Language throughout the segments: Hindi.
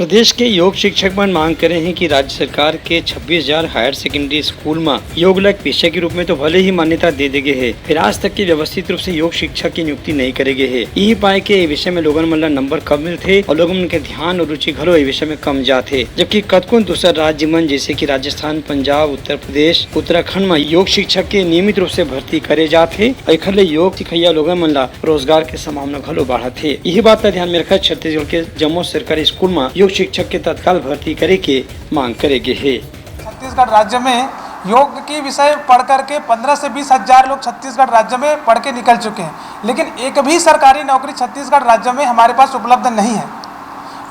प्रदेश के योग शिक्षक मन मांग करे हैं कि राज्य सरकार के 26,000 हायर सेकेंडरी स्कूल में योग लायक विषय के रूप में तो भले ही मान्यता दे देगे है, फिर आज तक की व्यवस्थित रूप से योग शिक्षक की नियुक्ति नहीं करेगे है। यही पाए के विषय में लोगन मन नंबर कम मिलते और लोगन के ध्यान और रुचि घलो ये विषय में कम जाते, जबकि कतको दूसरा राज्य मन जैसे की राजस्थान, पंजाब, उत्तर प्रदेश, उत्तराखंड में योग शिक्षक के नियमित रूप से भर्ती करे जाते और खले योग सिखैया लोगन मन रोजगार के संभावना घलो बढ़ाते। यही बात का ध्यान में रखा छत्तीसगढ़ के जम्मू सरकारी स्कूल में योग शिक्षक के तत्काल भर्ती करे के मांग करेगे है। छत्तीसगढ़ राज्य में योग की विषय पढ़ करके 15 से 20 हजार लोग छत्तीसगढ़ राज्य में पढ़ के निकल चुके हैं, लेकिन एक भी सरकारी नौकरी छत्तीसगढ़ राज्य में हमारे पास उपलब्ध नहीं है।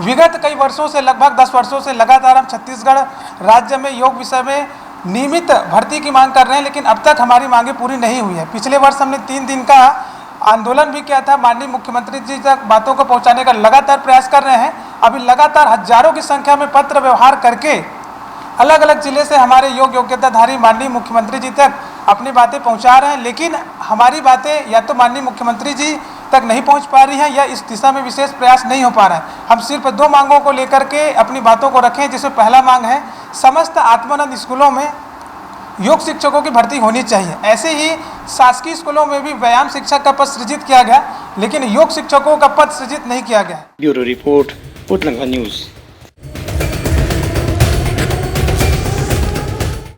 विगत कई वर्षों से, लगभग 10 वर्षों से लगातार हम छत्तीसगढ़ राज्य में योग विषय में नियमित भर्ती की मांग कर रहे हैं, लेकिन अब तक हमारी मांगे पूरी नहीं हुई है। पिछले वर्ष हमने 3 दिन का आंदोलन भी किया था, माननीय मुख्यमंत्री जी तक बातों को पहुंचाने का लगातार प्रयास कर रहे हैं। अभी लगातार हजारों की संख्या में पत्र व्यवहार करके अलग अलग जिले से हमारे योग्यताधारी माननीय मुख्यमंत्री जी तक अपनी बातें पहुंचा रहे हैं, लेकिन हमारी बातें या तो माननीय मुख्यमंत्री जी तक नहीं पहुंच पा रही हैं या इस दिशा में विशेष प्रयास नहीं हो पा रहा है। हम सिर्फ 2 मांगों को लेकर के अपनी बातों को रखें, जिसमें पहला मांग है समस्त आत्मानंद स्कूलों में योग शिक्षकों की भर्ती होनी चाहिए। ऐसे ही शासकीय स्कूलों में भी व्यायाम शिक्षक का पद सृजित किया गया, लेकिन योग शिक्षकों का पद सृजित नहीं किया गया। ब्यूरो रिपोर्ट, पुटलंगा न्यूज।